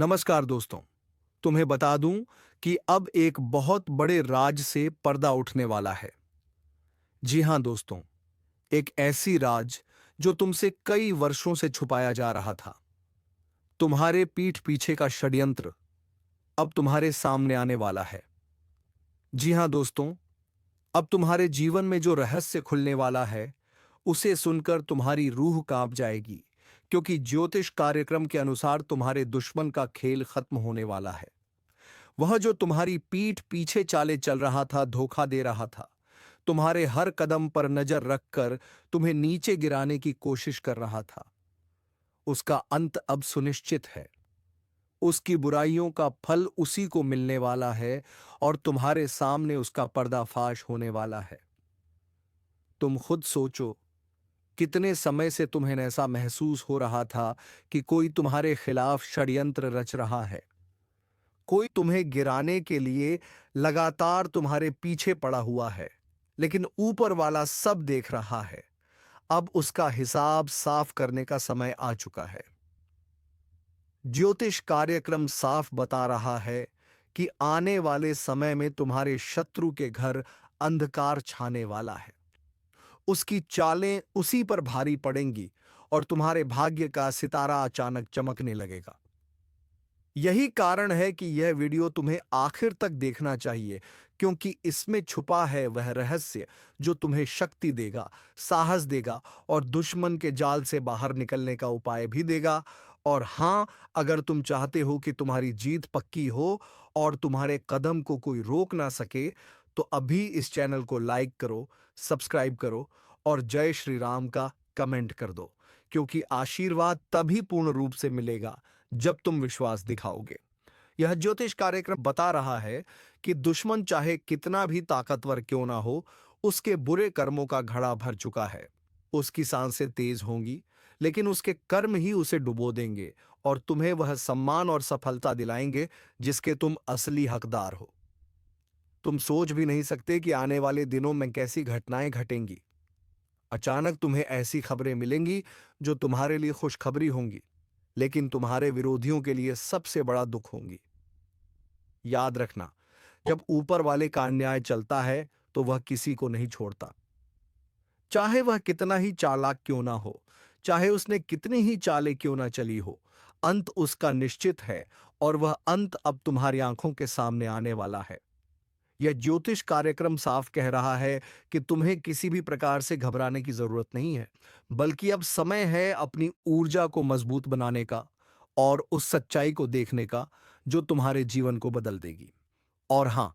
नमस्कार दोस्तों। तुम्हें बता दूं कि अब एक बहुत बड़े राज से पर्दा उठने वाला है। जी हां दोस्तों, एक ऐसी राज जो तुमसे कई वर्षों से छुपाया जा रहा था। तुम्हारे पीठ पीछे का षड्यंत्र अब तुम्हारे सामने आने वाला है। जी हां दोस्तों, अब तुम्हारे जीवन में जो रहस्य खुलने वाला है, उसे सुनकर तुम्हारी रूह कांप जाएगी, क्योंकि ज्योतिष कार्यक्रम के अनुसार तुम्हारे दुश्मन का खेल खत्म होने वाला है। वह जो तुम्हारी पीठ पीछे चाले चल रहा था, धोखा दे रहा था, तुम्हारे हर कदम पर नजर रखकर तुम्हें नीचे गिराने की कोशिश कर रहा था, उसका अंत अब सुनिश्चित है। उसकी बुराइयों का फल उसी को मिलने वाला है और तुम्हारे सामने उसका पर्दाफाश होने वाला है। तुम खुद सोचो, कितने समय से तुम्हें ऐसा महसूस हो रहा था कि कोई तुम्हारे खिलाफ षड्यंत्र रच रहा है। कोई तुम्हें गिराने के लिए लगातार तुम्हारे पीछे पड़ा हुआ है, लेकिन ऊपर वाला सब देख रहा है। अब उसका हिसाब साफ करने का समय आ चुका है। ज्योतिष कार्यक्रम साफ बता रहा है कि आने वाले समय में तुम्हारे शत्रु के घर अंधकार छाने वाला है। उसकी चालें उसी पर भारी पड़ेंगी और तुम्हारे भाग्य का सितारा अचानक चमकने लगेगा। यही कारण है कि यह वीडियो तुम्हें आखिर तक देखना चाहिए, क्योंकि इसमें छुपा है वह रहस्य जो तुम्हें शक्ति देगा, साहस देगा और दुश्मन के जाल से बाहर निकलने का उपाय भी देगा। और हाँ, अगर तुम चाहते हो कि तुम्हारी जीत पक्की हो और तुम्हारे कदम को कोई रोक ना सके, तो अभी इस चैनल को लाइक करो, सब्सक्राइब करो और जय श्री राम का कमेंट कर दो, क्योंकि आशीर्वाद तभी पूर्ण रूप से मिलेगा जब तुम विश्वास दिखाओगे। यह ज्योतिष कार्यक्रम बता रहा है कि दुश्मन चाहे कितना भी ताकतवर क्यों ना हो, उसके बुरे कर्मों का घड़ा भर चुका है। उसकी सांसें तेज होंगी, लेकिन उसके कर्म ही उसे डुबो देंगे और तुम्हें वह सम्मान और सफलता दिलाएंगे जिसके तुम असली हकदार हो। तुम सोच भी नहीं सकते कि आने वाले दिनों में कैसी घटनाएं घटेंगी। अचानक तुम्हें ऐसी खबरें मिलेंगी जो तुम्हारे लिए खुशखबरी होंगी, लेकिन तुम्हारे विरोधियों के लिए सबसे बड़ा दुख होंगी। याद रखना, जब ऊपर वाले का अन्याय चलता है तो वह किसी को नहीं छोड़ता। चाहे वह कितना ही चालाक क्यों ना हो, चाहे उसने कितनी ही चालें क्यों ना चली हो, अंत उसका निश्चित है और वह अंत अब तुम्हारी आंखों के सामने आने वाला है। यह ज्योतिष कार्यक्रम साफ कह रहा है कि तुम्हें किसी भी प्रकार से घबराने की जरूरत नहीं है, बल्कि अब समय है अपनी ऊर्जा को मजबूत बनाने का और उस सच्चाई को देखने का जो तुम्हारे जीवन को बदल देगी। और हाँ,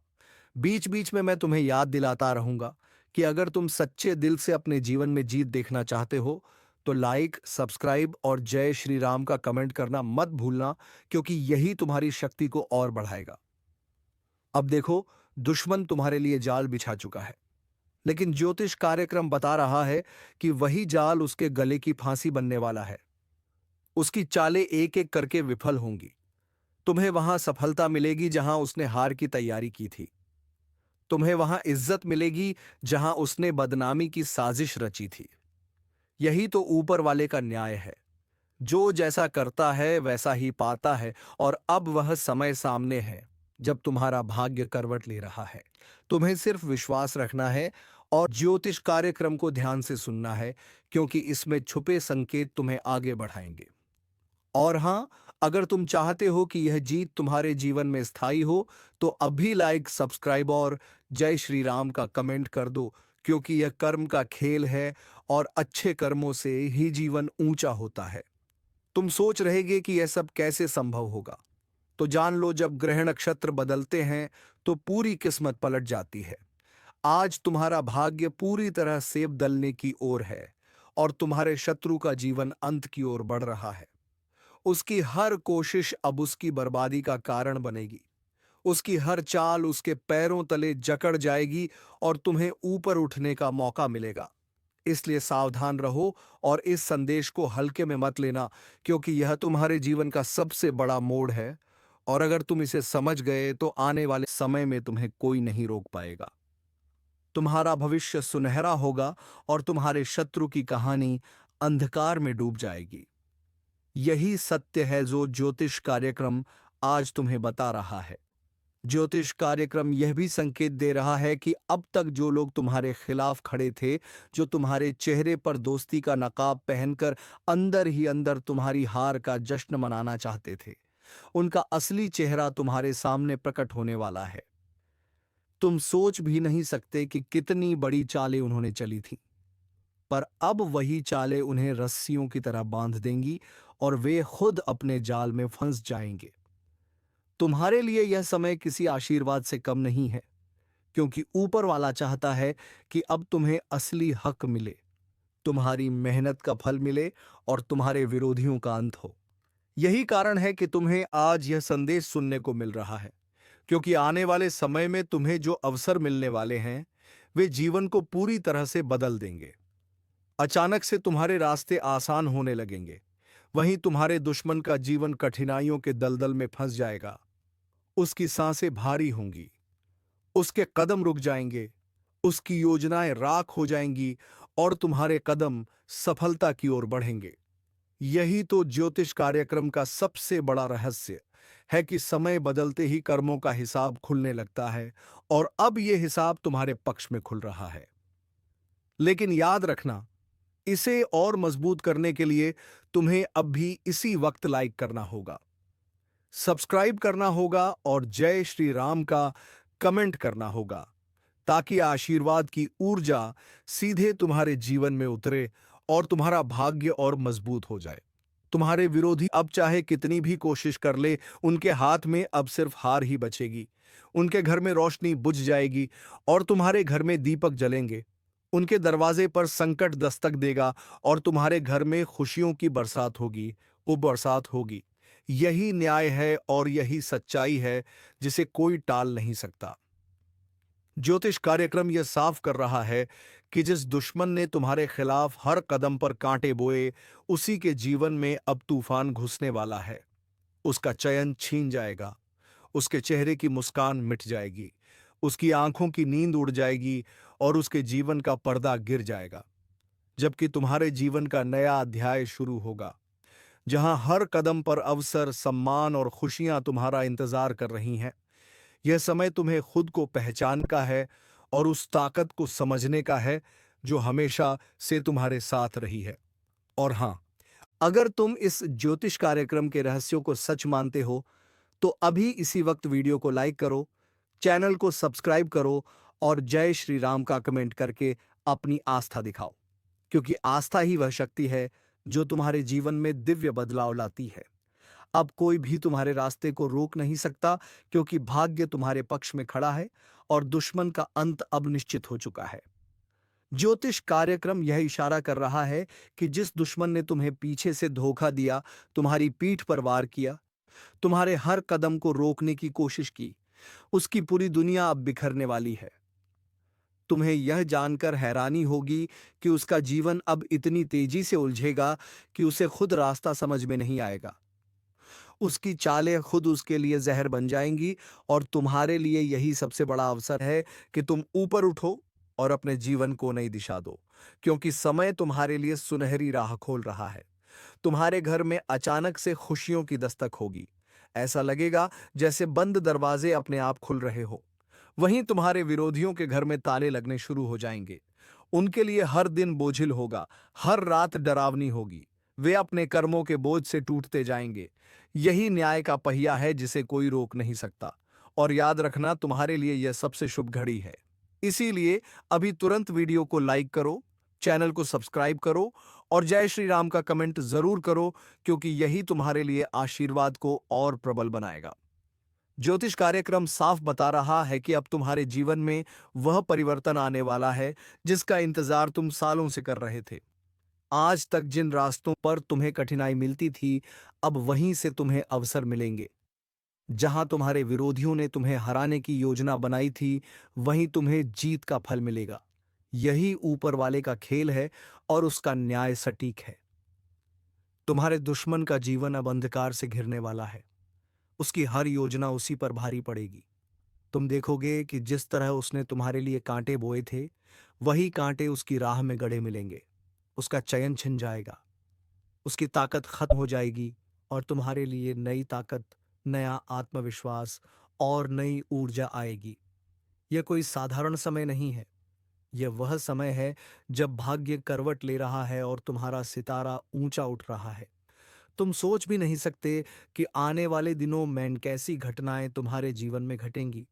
बीच बीच में मैं तुम्हें याद दिलाता रहूंगा कि अगर तुम सच्चे दिल से अपने जीवन में जीत देखना चाहते हो, तो लाइक, सब्सक्राइब और जय श्री राम का कमेंट करना मत भूलना, क्योंकि यही तुम्हारी शक्ति को और बढ़ाएगा। अब देखो, दुश्मन तुम्हारे लिए जाल बिछा चुका है, लेकिन ज्योतिष कार्यक्रम बता रहा है कि वही जाल उसके गले की फांसी बनने वाला है। उसकी चालें एक एक करके विफल होंगी। तुम्हें वहां सफलता मिलेगी जहां उसने हार की तैयारी की थी। तुम्हें वहां इज्जत मिलेगी जहां उसने बदनामी की साजिश रची थी। यही तो ऊपर वाले का न्याय है। जो जैसा करता है वैसा ही पाता है, और अब वह समय सामने है जब तुम्हारा भाग्य करवट ले रहा है। तुम्हें सिर्फ विश्वास रखना है और ज्योतिष कार्यक्रम को ध्यान से सुनना है, क्योंकि इसमें छुपे संकेत तुम्हें आगे बढ़ाएंगे। और हाँ, अगर तुम चाहते हो कि यह जीत तुम्हारे जीवन में स्थायी हो, तो अभी लाइक, सब्सक्राइब और जय श्री राम का कमेंट कर दो, क्योंकि यह कर्म का खेल है और अच्छे कर्मों से ही जीवन ऊंचा होता है। तुम सोच रहेगे कि यह सब कैसे संभव होगा, तो जान लो, जब ग्रह नक्षत्र बदलते हैं तो पूरी किस्मत पलट जाती है। आज तुम्हारा भाग्य पूरी तरह सेब दलने की ओर है और तुम्हारे शत्रु का जीवन अंत की ओर बढ़ रहा है। उसकी हर कोशिश अब उसकी बर्बादी का कारण बनेगी। उसकी हर चाल उसके पैरों तले जकड़ जाएगी और तुम्हें ऊपर उठने का मौका मिलेगा। इसलिए सावधान रहो और इस संदेश को हल्के में मत लेना, क्योंकि यह तुम्हारे जीवन का सबसे बड़ा मोड़ है। और अगर तुम इसे समझ गए तो आने वाले समय में तुम्हें कोई नहीं रोक पाएगा। तुम्हारा भविष्य सुनहरा होगा और तुम्हारे शत्रु की कहानी अंधकार में डूब जाएगी। यही सत्य है जो ज्योतिष कार्यक्रम आज तुम्हें बता रहा है। ज्योतिष कार्यक्रम यह भी संकेत दे रहा है कि अब तक जो लोग तुम्हारे खिलाफ खड़े थे, जो तुम्हारे चेहरे पर दोस्ती का नकाब पहनकर अंदर ही अंदर तुम्हारी हार का जश्न मनाना चाहते थे, उनका असली चेहरा तुम्हारे सामने प्रकट होने वाला है। तुम सोच भी नहीं सकते कि कितनी बड़ी चालें उन्होंने चली थी, पर अब वही चालें उन्हें रस्सियों की तरह बांध देंगी और वे खुद अपने जाल में फंस जाएंगे। तुम्हारे लिए यह समय किसी आशीर्वाद से कम नहीं है, क्योंकि ऊपर वाला चाहता है कि अब तुम्हें असली हक मिले, तुम्हारी मेहनत का फल मिले और तुम्हारे विरोधियों का अंत हो। यही कारण है कि तुम्हें आज यह संदेश सुनने को मिल रहा है, क्योंकि आने वाले समय में तुम्हें जो अवसर मिलने वाले हैं, वे जीवन को पूरी तरह से बदल देंगे। अचानक से तुम्हारे रास्ते आसान होने लगेंगे, वहीं तुम्हारे दुश्मन का जीवन कठिनाइयों के दलदल में फंस जाएगा। उसकी सांसें भारी होंगी, उसके कदम रुक जाएंगे, उसकी योजनाएं राख हो जाएंगी और तुम्हारे कदम सफलता की ओर बढ़ेंगे। यही तो ज्योतिष कार्यक्रम का सबसे बड़ा रहस्य है कि समय बदलते ही कर्मों का हिसाब खुलने लगता है, और अब यह हिसाब तुम्हारे पक्ष में खुल रहा है। लेकिन याद रखना, इसे और मजबूत करने के लिए तुम्हें अब भी इसी वक्त लाइक करना होगा, सब्सक्राइब करना होगा और जय श्री राम का कमेंट करना होगा, ताकि आशीर्वाद की ऊर्जा सीधे तुम्हारे जीवन में उतरे और तुम्हारा भाग्य और मजबूत हो जाए। तुम्हारे विरोधी अब चाहे कितनी भी कोशिश कर ले, उनके हाथ में अब सिर्फ हार ही बचेगी। उनके घर में रोशनी बुझ जाएगी और तुम्हारे घर में दीपक जलेंगे। उनके दरवाजे पर संकट दस्तक देगा और तुम्हारे घर में खुशियों की बरसात होगी, वो बरसात होगी। यही न्याय है और यही सच्चाई है जिसे कोई टाल नहीं सकता। ज्योतिष कार्यक्रम यह साफ कर रहा है कि जिस दुश्मन ने तुम्हारे खिलाफ हर कदम पर कांटे बोए, उसी के जीवन में अब तूफान घुसने वाला है। उसका चयन छीन जाएगा, उसके चेहरे की मुस्कान मिट जाएगी, उसकी आंखों की नींद उड़ जाएगी और उसके जीवन का पर्दा गिर जाएगा, जबकि तुम्हारे जीवन का नया अध्याय शुरू होगा, जहां हर कदम पर अवसर, सम्मान और खुशियां तुम्हारा इंतजार कर रही हैं। यह समय तुम्हें खुद को पहचान का है और उस ताकत को समझने का है जो हमेशा से तुम्हारे साथ रही है। और हाँ, अगर तुम इस ज्योतिष कार्यक्रम के रहस्यों को सच मानते हो, तो अभी इसी वक्त वीडियो को लाइक करो, चैनल को सब्सक्राइब करो और जय श्री राम का कमेंट करके अपनी आस्था दिखाओ, क्योंकि आस्था ही वह शक्ति है जो तुम्हारे जीवन में दिव्य बदलाव लाती है। अब कोई भी तुम्हारे रास्ते को रोक नहीं सकता, क्योंकि भाग्य तुम्हारे पक्ष में खड़ा है और दुश्मन का अंत अब निश्चित हो चुका है। ज्योतिष कार्यक्रम यह इशारा कर रहा है कि जिस दुश्मन ने तुम्हें पीछे से धोखा दिया, तुम्हारी पीठ पर वार किया, तुम्हारे हर कदम को रोकने की कोशिश की, उसकी पूरी दुनिया अब बिखरने वाली है। तुम्हें यह जानकर हैरानी होगी कि उसका जीवन अब इतनी तेजी से उलझेगा कि उसे खुद रास्ता समझ में नहीं आएगा। उसकी चालें खुद उसके लिए जहर बन जाएंगी और तुम्हारे लिए यही सबसे बड़ा अवसर है कि तुम ऊपर उठो और अपने जीवन को नई दिशा दो, क्योंकि समय तुम्हारे लिए सुनहरी राह खोल रहा है। तुम्हारे घर में अचानक से खुशियों की दस्तक होगी। ऐसा लगेगा जैसे बंद दरवाजे अपने आप खुल रहे हो। वहीं तुम्हारे विरोधियों के घर में ताले लगने शुरू हो जाएंगे। उनके लिए हर दिन बोझिल होगा, हर रात डरावनी होगी। वे अपने कर्मों के बोझ से टूटते जाएंगे। यही न्याय का पहिया है जिसे कोई रोक नहीं सकता। और याद रखना, तुम्हारे लिए यह सबसे शुभ घड़ी है। इसीलिए अभी तुरंत वीडियो को लाइक करो, चैनल को सब्सक्राइब करो और जय श्री राम का कमेंट जरूर करो, क्योंकि यही तुम्हारे लिए आशीर्वाद को और प्रबल बनाएगा। ज्योतिष कार्यक्रम साफ बता रहा है कि अब तुम्हारे जीवन में वह परिवर्तन आने वाला है जिसका इंतजार तुम सालों से कर रहे थे। आज तक जिन रास्तों पर तुम्हें कठिनाई मिलती थी, अब वहीं से तुम्हें अवसर मिलेंगे। जहां तुम्हारे विरोधियों ने तुम्हें हराने की योजना बनाई थी, वहीं तुम्हें जीत का फल मिलेगा। यही ऊपर वाले का खेल है और उसका न्याय सटीक है। तुम्हारे दुश्मन का जीवन अब अंधकार से घिरने वाला है। उसकी हर योजना उसी पर भारी पड़ेगी। तुम देखोगे कि जिस तरह उसने तुम्हारे लिए कांटे बोए थे, वही कांटे उसकी राह में गड़े मिलेंगे। उसका चयन छिन जाएगा। उसकी ताकत खत्म हो जाएगी और तुम्हारे लिए नई ताकत, नया आत्मविश्वास और नई ऊर्जा आएगी। यह कोई साधारण समय नहीं है। यह वह समय है जब भाग्य करवट ले रहा है और तुम्हारा सितारा ऊंचा उठ रहा है। तुम सोच भी नहीं सकते कि आने वाले दिनों में कैसी घटनाएं तुम्हारे जीवन में घटेंगी।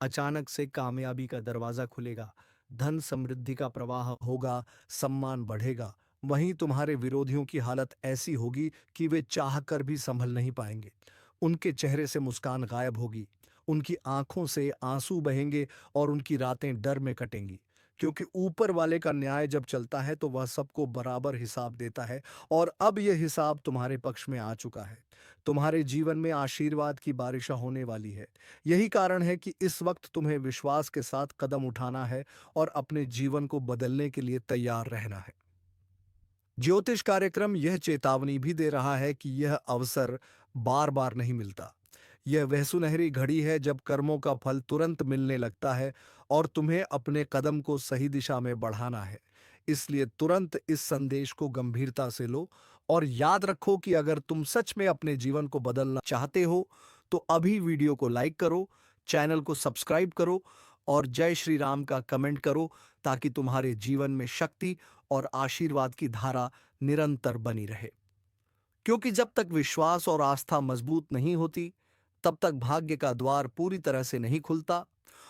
अचानक से कामयाबी का दरवाजा खुलेगा, धन समृद्धि का प्रवाह होगा, सम्मान बढ़ेगा। वहीं तुम्हारे विरोधियों की हालत ऐसी होगी कि वे चाहकर भी संभल नहीं पाएंगे। उनके चेहरे से मुस्कान गायब होगी, उनकी आंखों से आंसू बहेंगे और उनकी रातें डर में कटेंगी। क्योंकि ऊपर वाले का न्याय जब चलता है तो वह सबको बराबर हिसाब देता है, और अब यह हिसाब तुम्हारे पक्ष में आ चुका है। तुम्हारे जीवन में आशीर्वाद की बारिशा होने वाली है। यही कारण है कि इस वक्त तुम्हें विश्वास के साथ कदम उठाना है और अपने जीवन को बदलने के लिए तैयार रहना है। ज्योतिष कार्यक्रम यह चेतावनी भी दे रहा है कि यह अवसर बार बार नहीं मिलता। यह वह सुनहरी घड़ी है जब कर्मों का फल तुरंत मिलने लगता है और तुम्हें अपने कदम को सही दिशा में बढ़ाना है। इसलिए तुरंत इस संदेश को गंभीरता से लो और याद रखो कि अगर तुम सच में अपने जीवन को बदलना चाहते हो तो अभी वीडियो को लाइक करो, चैनल को सब्सक्राइब करो और जय श्री राम का कमेंट करो, ताकि तुम्हारे जीवन में शक्ति और आशीर्वाद की धारा निरंतर बनी रहे। क्योंकि जब तक विश्वास और आस्था मजबूत नहीं होती, तब तक भाग्य का द्वार पूरी तरह से नहीं खुलता।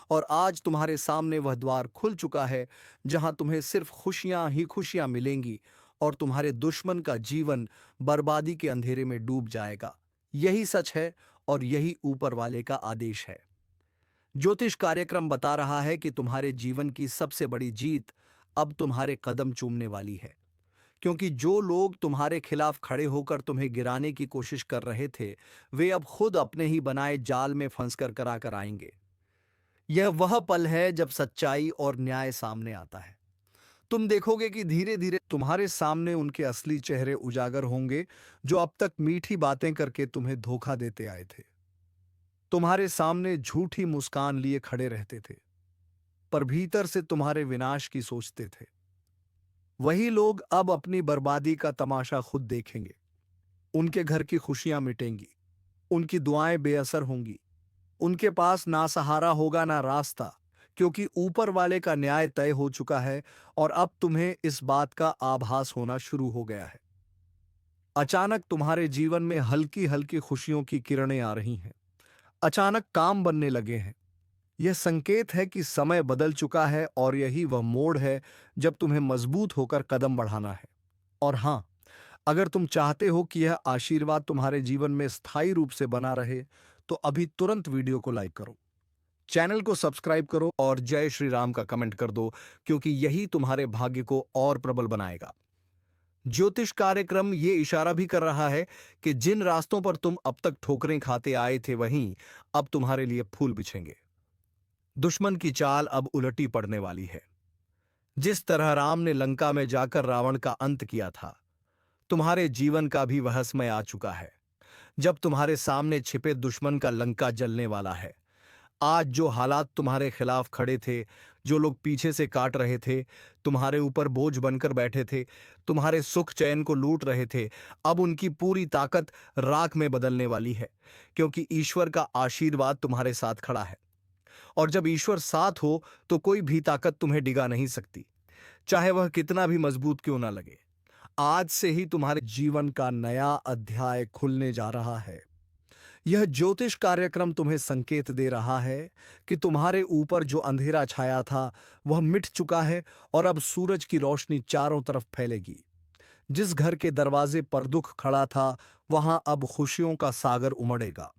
और आज तुम्हारे सामने वह द्वार खुल चुका है जहां तुम्हें सिर्फ खुशियां ही खुशियां मिलेंगी और तुम्हारे दुश्मन का जीवन बर्बादी के अंधेरे में डूब जाएगा। यही सच है और यही ऊपर वाले का आदेश है। ज्योतिष कार्यक्रम बता रहा है कि तुम्हारे जीवन की सबसे बड़ी जीत अब तुम्हारे कदम चूमने वाली है। क्योंकि जो लोग तुम्हारे खिलाफ खड़े होकर तुम्हें गिराने की कोशिश कर रहे थे, वे अब खुद अपने ही बनाए जाल में फंसकर करा कर आएंगे। यह वह पल है जब सच्चाई और न्याय सामने आता है। तुम देखोगे कि धीरे धीरे तुम्हारे सामने उनके असली चेहरे उजागर होंगे, जो अब तक मीठी बातें करके तुम्हें धोखा देते आए थे। तुम्हारे सामने झूठी मुस्कान लिए खड़े रहते थे, पर भीतर से तुम्हारे विनाश की सोचते थे। वही लोग अब अपनी बर्बादी का तमाशा खुद देखेंगे। उनके घर की खुशियां मिटेंगी, उनकी दुआएं बेअसर होंगी, उनके पास ना सहारा होगा ना रास्ता, क्योंकि ऊपर वाले का न्याय तय हो चुका है और अब तुम्हें इस बात का आभास होना शुरू हो गया है। अचानक तुम्हारे जीवन में हल्की हल्की खुशियों की किरणें आ रही हैं। अचानक काम बनने लगे हैं। यह संकेत है कि समय बदल चुका है और यही वह मोड़ है जब तुम्हें मजबूत होकर कदम बढ़ाना है। और हां, अगर तुम चाहते हो कि यह आशीर्वाद तुम्हारे जीवन में स्थायी रूप से बना रहे, तो अभी तुरंत वीडियो को लाइक करो, चैनल को सब्सक्राइब करो और जय श्री राम का कमेंट कर दो, क्योंकि यही तुम्हारे भाग्य को और प्रबल बनाएगा। ज्योतिष कार्यक्रम ये इशारा भी कर रहा है कि जिन रास्तों पर तुम अब तक ठोकरें खाते आए थे, वहीं अब तुम्हारे लिए फूल बिछेंगे। दुश्मन की चाल अब उलटी पड़ने वाली है। जिस तरह राम ने लंका में जाकर रावण का अंत किया था, तुम्हारे जीवन का भी वह समय आ चुका है जब तुम्हारे सामने छिपे दुश्मन का लंका जलने वाला है। आज जो हालात तुम्हारे खिलाफ खड़े थे, जो लोग पीछे से काट रहे थे, तुम्हारे ऊपर बोझ बनकर बैठे थे, तुम्हारे सुख चैन को लूट रहे थे, अब उनकी पूरी ताकत राख में बदलने वाली है। क्योंकि ईश्वर का आशीर्वाद तुम्हारे साथ खड़ा है, और जब ईश्वर साथ हो तो कोई भी ताकत तुम्हें डिगा नहीं सकती, चाहे वह कितना भी मजबूत क्यों ना लगे। आज से ही तुम्हारे जीवन का नया अध्याय खुलने जा रहा है। यह ज्योतिष कार्यक्रम तुम्हें संकेत दे रहा है कि तुम्हारे ऊपर जो अंधेरा छाया था, वह मिट चुका है और अब सूरज की रोशनी चारों तरफ फैलेगी। जिस घर के दरवाजे पर दुख खड़ा था, वहां अब खुशियों का सागर उमड़ेगा।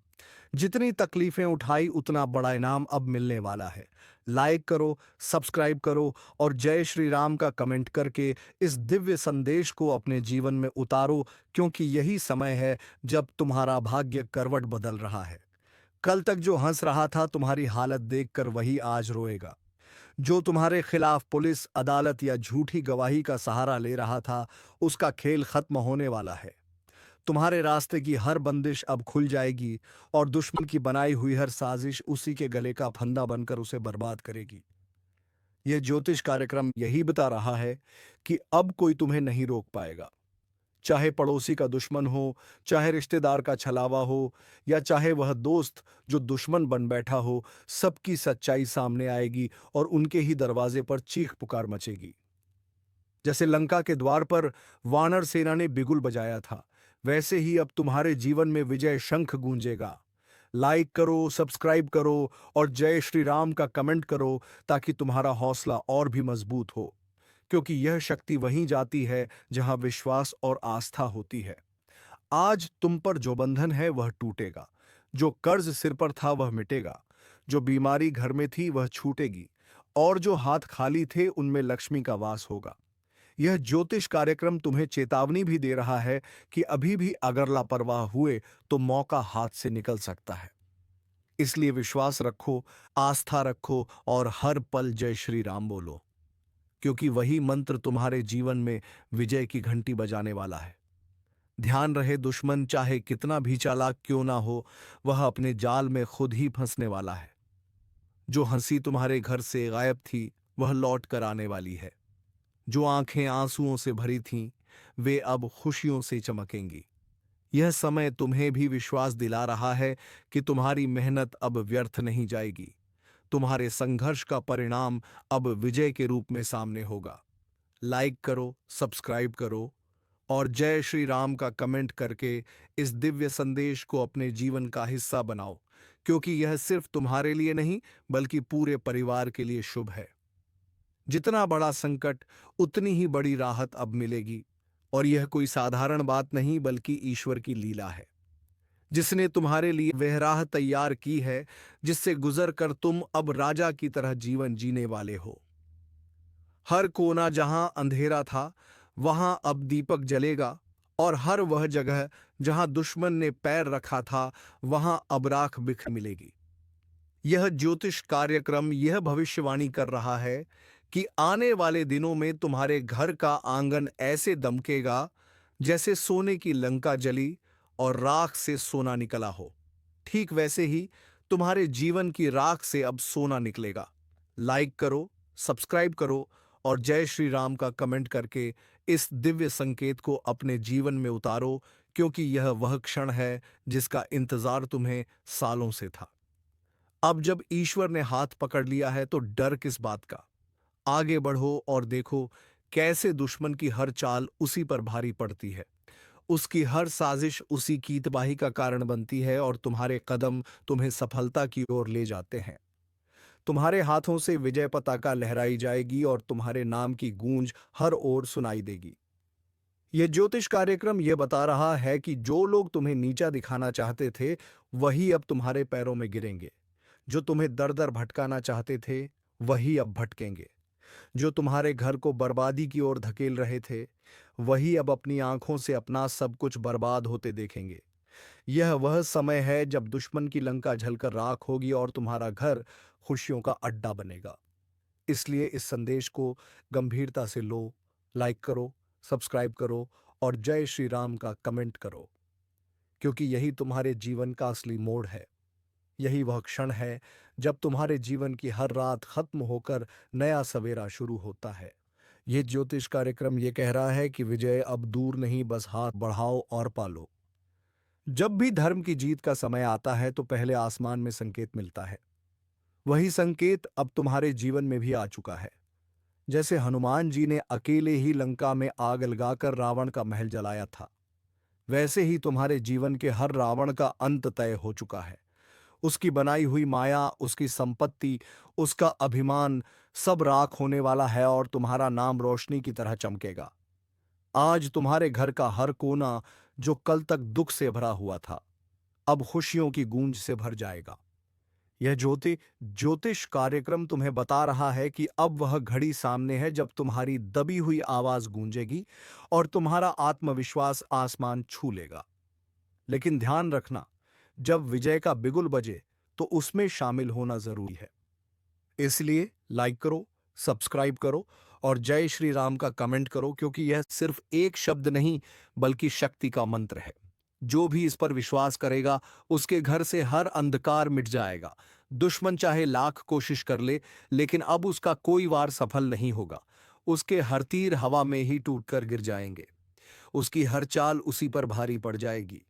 जितनी तकलीफें उठाई, उतना बड़ा इनाम अब मिलने वाला है। लाइक करो, सब्सक्राइब करो और जय श्री राम का कमेंट करके इस दिव्य संदेश को अपने जीवन में उतारो, क्योंकि यही समय है जब तुम्हारा भाग्य करवट बदल रहा है। कल तक जो हंस रहा था, तुम्हारी हालत देखकर वही आज रोएगा। जो तुम्हारे खिलाफ पुलिस, अदालत या झूठी गवाही का सहारा ले रहा था, उसका खेल खत्म होने वाला है। तुम्हारे रास्ते की हर बंदिश अब खुल जाएगी और दुश्मन की बनाई हुई हर साजिश उसी के गले का फंदा बनकर उसे बर्बाद करेगी। यह ज्योतिष कार्यक्रम यही बता रहा है कि अब कोई तुम्हें नहीं रोक पाएगा। चाहे पड़ोसी का दुश्मन हो, चाहे रिश्तेदार का छलावा हो, या चाहे वह दोस्त जो दुश्मन बन बैठा हो, सबकी सच्चाई सामने आएगी और उनके ही दरवाजे पर चीख पुकार मचेगी। जैसे लंका के द्वार पर वानर सेना ने बिगुल बजाया था, वैसे ही अब तुम्हारे जीवन में विजय शंख गूंजेगा। लाइक करो, सब्सक्राइब करो और जय श्री राम का कमेंट करो, ताकि तुम्हारा हौसला और भी मजबूत हो, क्योंकि यह शक्ति वहीं जाती है जहां विश्वास और आस्था होती है। आज तुम पर जो बंधन है वह टूटेगा, जो कर्ज सिर पर था वह मिटेगा, जो बीमारी घर में थी वह छूटेगी, और जो हाथ खाली थे उनमें लक्ष्मी का वास होगा। यह ज्योतिष कार्यक्रम तुम्हें चेतावनी भी दे रहा है कि अभी भी अगर लापरवाह हुए तो मौका हाथ से निकल सकता है। इसलिए विश्वास रखो, आस्था रखो और हर पल जय श्री राम बोलो, क्योंकि वही मंत्र तुम्हारे जीवन में विजय की घंटी बजाने वाला है। ध्यान रहे, दुश्मन चाहे कितना भी चालाक क्यों ना हो, वह अपने जाल में खुद ही फंसने वाला है। जो हंसी तुम्हारे घर से गायब थी वह लौट कर आने वाली है। जो आंखें आंसुओं से भरी थीं, वे अब खुशियों से चमकेंगी। यह समय तुम्हें भी विश्वास दिला रहा है कि तुम्हारी मेहनत अब व्यर्थ नहीं जाएगी। तुम्हारे संघर्ष का परिणाम अब विजय के रूप में सामने होगा। लाइक करो, सब्सक्राइब करो और जय श्री राम का कमेंट करके इस दिव्य संदेश को अपने जीवन का हिस्सा बनाओ, क्योंकि यह सिर्फ तुम्हारे लिए नहीं बल्कि पूरे परिवार के लिए शुभ है। जितना बड़ा संकट उतनी ही बड़ी राहत अब मिलेगी, और यह कोई साधारण बात नहीं बल्कि ईश्वर की लीला है, जिसने तुम्हारे लिए वह राह तैयार की है जिससे गुजर कर तुम अब राजा की तरह जीवन जीने वाले हो। हर कोना जहां अंधेरा था वहां अब दीपक जलेगा, और हर वह जगह जहां दुश्मन ने पैर रखा था वहां अब राख बिख मिलेगी। यह ज्योतिष कार्यक्रम यह भविष्यवाणी कर रहा है कि आने वाले दिनों में तुम्हारे घर का आंगन ऐसे दमकेगा जैसे सोने की लंका जली और राख से सोना निकला हो। ठीक वैसे ही तुम्हारे जीवन की राख से अब सोना निकलेगा। लाइक करो, सब्सक्राइब करो और जय श्री राम का कमेंट करके इस दिव्य संकेत को अपने जीवन में उतारो, क्योंकि यह वह क्षण है जिसका इंतजार तुम्हें सालों से था। अब जब ईश्वर ने हाथ पकड़ लिया है तो डर किस बात का। आगे बढ़ो और देखो कैसे दुश्मन की हर चाल उसी पर भारी पड़ती है, उसकी हर साजिश उसी की तबाही का कारण बनती है, और तुम्हारे कदम तुम्हें सफलता की ओर ले जाते हैं। तुम्हारे हाथों से विजय पताका लहराई जाएगी और तुम्हारे नाम की गूंज हर ओर सुनाई देगी। यह ज्योतिष कार्यक्रम यह बता रहा है कि जो लोग तुम्हें नीचा दिखाना चाहते थे वही अब तुम्हारे पैरों में गिरेंगे। जो तुम्हें दर दर भटकाना चाहते थे वही अब भटकेंगे। जो तुम्हारे घर को बर्बादी की ओर धकेल रहे थे वही अब अपनी आंखों से अपना सब कुछ बर्बाद होते देखेंगे। यह वह समय है जब दुश्मन की लंका जलकर राख होगी और तुम्हारा घर खुशियों का अड्डा बनेगा। इसलिए इस संदेश को गंभीरता से लो, लाइक करो, सब्सक्राइब करो और जय श्री राम का कमेंट करो, क्योंकि यही तुम्हारे जीवन का असली मोड़ है। यही वह क्षण है जब तुम्हारे जीवन की हर रात खत्म होकर नया सवेरा शुरू होता है। यह ज्योतिष कार्यक्रम यह कह रहा है कि विजय अब दूर नहीं, बस हाथ बढ़ाओ और पालो। जब भी धर्म की जीत का समय आता है तो पहले आसमान में संकेत मिलता है। वही संकेत अब तुम्हारे जीवन में भी आ चुका है। जैसे हनुमान जी ने अकेले ही लंका में आग लगाकर रावण का महल जलाया था, वैसे ही तुम्हारे जीवन के हर रावण का अंत तय हो चुका है। उसकी बनाई हुई माया, उसकी संपत्ति, उसका अभिमान सब राख होने वाला है और तुम्हारा नाम रोशनी की तरह चमकेगा। आज तुम्हारे घर का हर कोना जो कल तक दुख से भरा हुआ था अब खुशियों की गूंज से भर जाएगा। यह ज्योतिष कार्यक्रम तुम्हें बता रहा है कि अब वह घड़ी सामने है जब तुम्हारी दबी हुई आवाज गूंजेगी और तुम्हारा आत्मविश्वास आसमान छू लेगा। लेकिन ध्यान रखना, जब विजय का बिगुल बजे तो उसमें शामिल होना जरूरी है। इसलिए लाइक करो, सब्सक्राइब करो और जय श्री राम का कमेंट करो, क्योंकि यह सिर्फ एक शब्द नहीं बल्कि शक्ति का मंत्र है। जो भी इस पर विश्वास करेगा उसके घर से हर अंधकार मिट जाएगा। दुश्मन चाहे लाख कोशिश कर ले, लेकिन अब उसका कोई वार सफल नहीं होगा। उसके हर तीर हवा में ही टूटकर गिर जाएंगे। उसकी हर चाल उसी पर भारी पड़ जाएगी।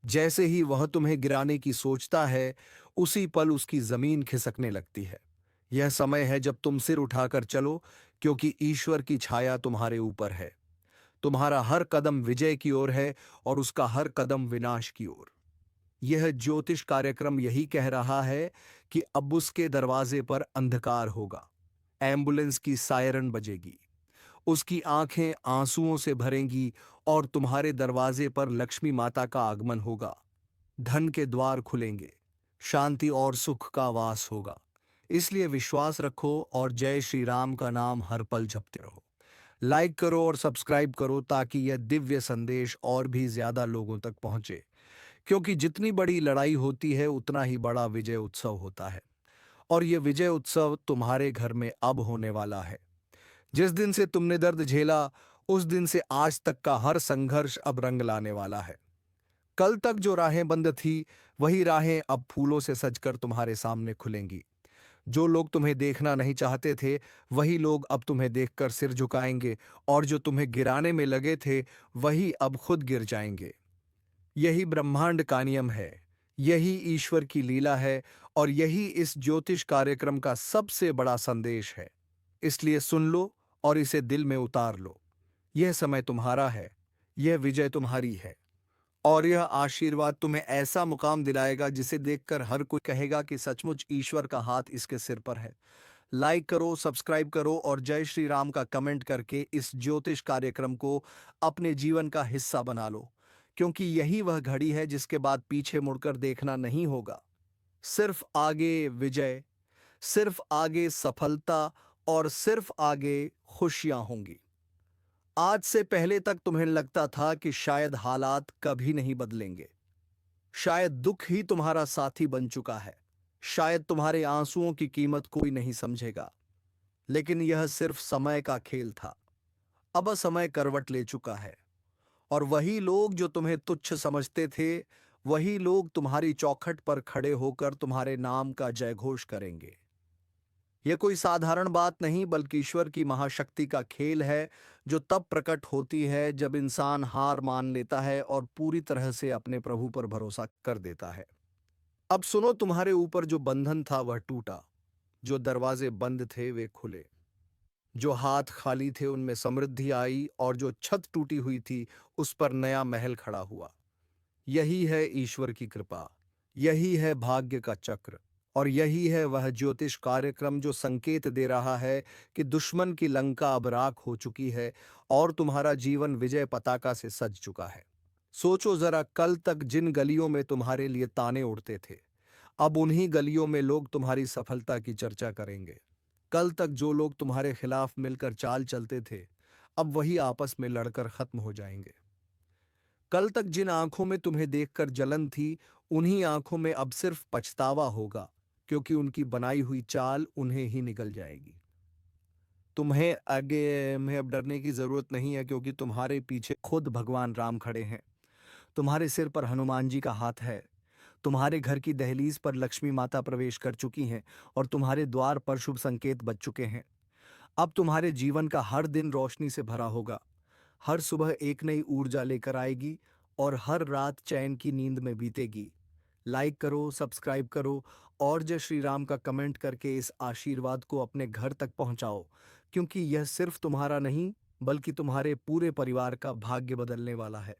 जैसे ही वह तुम्हें गिराने की सोचता है, उसी पल उसकी जमीन खिसकने लगती है। यह समय है जब तुम सिर उठाकर चलो, क्योंकि ईश्वर की छाया तुम्हारे ऊपर है। तुम्हारा हर कदम विजय की ओर है और उसका हर कदम विनाश की ओर। यह ज्योतिष कार्यक्रम यही कह रहा है कि अब उसके दरवाजे पर अंधकार होगा। एम्बुलेंस की सायरन बजेगी, उसकी आंखें आंसुओं से भरेंगी और तुम्हारे दरवाजे पर लक्ष्मी माता का आगमन होगा। धन के द्वार खुलेंगे, शांति और सुख का वास होगा। इसलिए विश्वास रखो और जय श्री राम का नाम हर पल जपते रहो। लाइक करो और सब्सक्राइब करो ताकि यह दिव्य संदेश और भी ज्यादा लोगों तक पहुंचे, क्योंकि जितनी बड़ी लड़ाई होती है उतना ही बड़ा विजय उत्सव होता है। और यह विजय उत्सव तुम्हारे घर में अब होने वाला है। जिस दिन से तुमने दर्द झेला, उस दिन से आज तक का हर संघर्ष अब रंग लाने वाला है। कल तक जो राहें बंद थी, वही राहें अब फूलों से सजकर तुम्हारे सामने खुलेंगी। जो लोग तुम्हें देखना नहीं चाहते थे, वही लोग अब तुम्हें देखकर सिर झुकाएंगे, और जो तुम्हें गिराने में लगे थे, वही अब खुद गिर जाएंगे। यही ब्रह्मांड का नियम है, यही ईश्वर की लीला है, और यही इस ज्योतिष कार्यक्रम का सबसे बड़ा संदेश है। इसलिए सुन लो और इसे दिल में उतार लो। यह समय तुम्हारा है, यह विजय तुम्हारी है, और यह आशीर्वाद तुम्हें ऐसा मुकाम दिलाएगा जिसे देखकर हर कोई कहेगा कि सचमुच ईश्वर का हाथ इसके सिर पर है। लाइक करो, सब्सक्राइब करो और जय श्री राम का कमेंट करके इस ज्योतिष कार्यक्रम को अपने जीवन का हिस्सा बना लो, क्योंकि यही वह घड़ी है जिसके बाद पीछे मुड़कर देखना नहीं होगा। सिर्फ आगे विजय, सिर्फ आगे सफलता, और सिर्फ आगे खुशियां होंगी। आज से पहले तक तुम्हें लगता था कि शायद हालात कभी नहीं बदलेंगे, शायद दुख ही तुम्हारा साथी बन चुका है, शायद तुम्हारे आंसुओं की कीमत कोई नहीं समझेगा। लेकिन यह सिर्फ समय का खेल था। अब समय करवट ले चुका है, और वही लोग जो तुम्हें तुच्छ समझते थे, वही लोग तुम्हारी चौखट पर खड़े होकर तुम्हारे नाम का जयघोष करेंगे। यह कोई साधारण बात नहीं, बल्कि ईश्वर की महाशक्ति का खेल है, जो तब प्रकट होती है जब इंसान हार मान लेता है और पूरी तरह से अपने प्रभु पर भरोसा कर देता है। अब सुनो, तुम्हारे ऊपर जो बंधन था वह टूटा, जो दरवाजे बंद थे वे खुले, जो हाथ खाली थे उनमें समृद्धि आई, और जो छत टूटी हुई थी उस पर नया महल खड़ा हुआ। यही है ईश्वर की कृपा, यही है भाग्य का चक्र, और यही है वह ज्योतिष कार्यक्रम जो संकेत दे रहा है कि दुश्मन की लंका अब राख हो चुकी है और तुम्हारा जीवन विजय पताका से सज चुका है। सोचो जरा, कल तक जिन गलियों में तुम्हारे लिए ताने उड़ते थे, अब उन्हीं गलियों में लोग तुम्हारी सफलता की चर्चा करेंगे। कल तक जो लोग तुम्हारे खिलाफ मिलकर चाल चलते थे, अब वही आपस में लड़कर खत्म हो जाएंगे। कल तक जिन आंखों में तुम्हें देखकर जलन थी, उन्हीं आंखों में अब सिर्फ पछतावा होगा, क्योंकि उनकी बनाई हुई चाल उन्हें ही निकल जाएगी। तुम्हें आगे में अब डरने की जरूरत नहीं है, क्योंकि तुम्हारे पीछे खुद भगवान राम खड़े हैं। तुम्हारे सिर पर हनुमान जी का हाथ है। तुम्हारे घर की दहलीज पर लक्ष्मी माता प्रवेश कर चुकी हैं, और तुम्हारे द्वार पर शुभ संकेत बज चुके हैं। अब तुम्हारे जीवन का हर दिन रोशनी से भरा होगा, हर सुबह एक नई ऊर्जा लेकर आएगी, और हर रात चैन की नींद में बीतेगी। लाइक करो, सब्सक्राइब करो, और जय श्री राम का कमेंट करके इस आशीर्वाद को अपने घर तक पहुंचाओ, क्योंकि यह सिर्फ तुम्हारा नहीं, बल्कि तुम्हारे पूरे परिवार का भाग्य बदलने वाला है।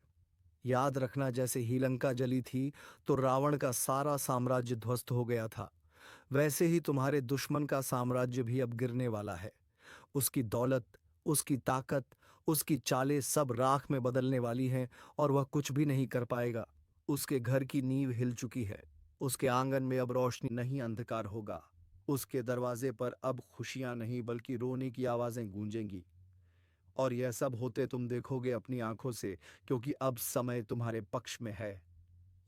याद रखना, जैसे ही लंका जली थी तो रावण का सारा साम्राज्य ध्वस्त हो गया था, वैसे ही तुम्हारे दुश्मन का साम्राज्य भी अब गिरने वाला है। उसकी दौलत, उसकी ताकत, उसकी चालें सब राख में बदलने वाली हैं, और वह कुछ भी नहीं कर पाएगा। उसके घर की नींव हिल चुकी है। उसके आंगन में अब रोशनी नहीं, अंधकार होगा। उसके दरवाजे पर अब खुशियां नहीं, बल्कि रोने की आवाजें गूंजेंगी। और यह सब होते तुम देखोगे अपनी आंखों से, क्योंकि अब समय तुम्हारे पक्ष में है।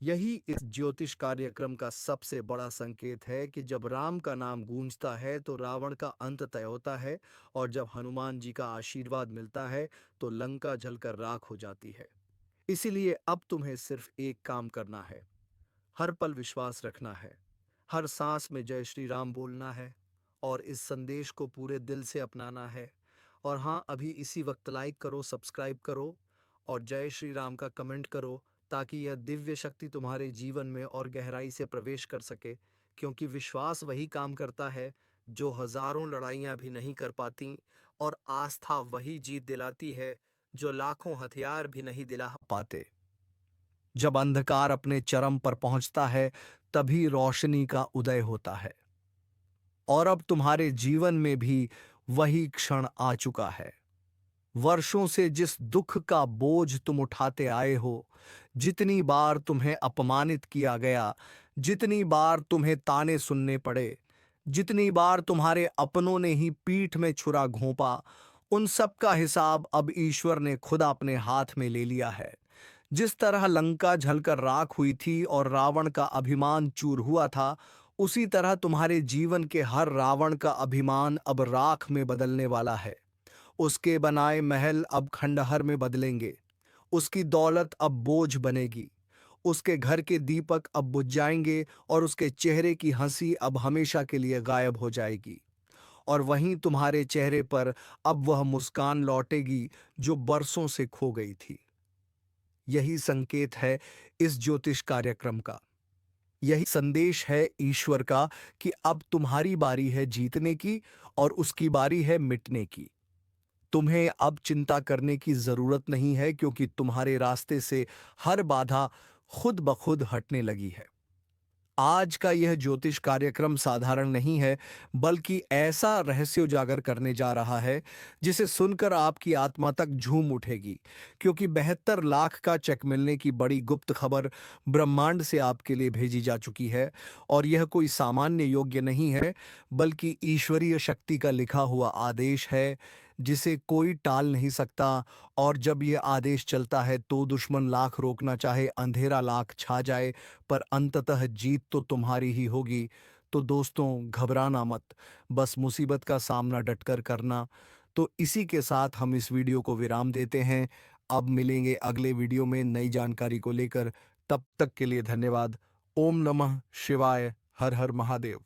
यही इस ज्योतिष कार्यक्रम का सबसे बड़ा संकेत है कि जब राम का नाम गूंजता है तो रावण का अंत तय होता है, और जब हनुमान जी का आशीर्वाद मिलता है तो लंका जलकर राख हो जाती है। इसीलिए अब तुम्हें सिर्फ एक काम करना है, हर पल विश्वास रखना है, हर सांस में जय श्री राम बोलना है, और इस संदेश को पूरे दिल से अपनाना है। और हाँ, अभी इसी वक्त लाइक करो, सब्सक्राइब करो, और जय श्री राम का कमेंट करो, ताकि यह दिव्य शक्ति तुम्हारे जीवन में और गहराई से प्रवेश कर सके, क्योंकि विश्वास वही काम करता है जो हजारों लड़ाइयां भी नहीं कर पाती, और आस्था वही जीत दिलाती है जो लाखों हथियार भी नहीं दिला पाते। जब अंधकार अपने चरम पर पहुंचता है, तभी रोशनी का उदय होता है। और अब तुम्हारे जीवन में भी वही क्षण आ चुका है। वर्षों से जिस दुख का बोझ तुम उठाते आए हो, जितनी बार तुम्हें अपमानित किया गया, जितनी बार तुम्हें ताने सुनने पड़े, जितनी बार तुम्हारे अपनों ने ही पीठ में छुरा घोंपा, उन सब का हिसाब अब ईश्वर ने खुद अपने हाथ में ले लिया है। जिस तरह लंका जलकर राख हुई थी और रावण का अभिमान चूर हुआ था, उसी तरह तुम्हारे जीवन के हर रावण का अभिमान अब राख में बदलने वाला है। उसके बनाए महल अब खंडहर में बदलेंगे, उसकी दौलत अब बोझ बनेगी, उसके घर के दीपक अब बुझ जाएंगे और उसके चेहरे की हंसी अब हमेशा के लिए गायब हो जाएगी। और वहीं तुम्हारे चेहरे पर अब वह मुस्कान लौटेगी जो बरसों से खो गई थी। यही संकेत है इस ज्योतिष कार्यक्रम का, यही संदेश है ईश्वर का कि अब तुम्हारी बारी है जीतने की और उसकी बारी है मिटने की। तुम्हें अब चिंता करने की जरूरत नहीं है, क्योंकि तुम्हारे रास्ते से हर बाधा खुद ब खुद हटने लगी है। आज का यह ज्योतिष कार्यक्रम साधारण नहीं है, बल्कि ऐसा रहस्य उजागर करने जा रहा है जिसे सुनकर आपकी आत्मा तक झूम उठेगी, क्योंकि 72 लाख का चेक मिलने की बड़ी गुप्त खबर ब्रह्मांड से आपके लिए भेजी जा चुकी है। और यह कोई सामान्य योग्य नहीं है, बल्कि ईश्वरीय शक्ति का लिखा हुआ आदेश है जिसे कोई टाल नहीं सकता। और जब यह आदेश चलता है तो दुश्मन लाख रोकना चाहे, अंधेरा लाख छा जाए, पर अंततः जीत तो तुम्हारी ही होगी। तो दोस्तों, घबराना मत, बस मुसीबत का सामना डटकर करना। तो इसी के साथ हम इस वीडियो को विराम देते हैं। अब मिलेंगे अगले वीडियो में नई जानकारी को लेकर। तब तक के लिए धन्यवाद। ओम नमः शिवाय। हर हर महादेव।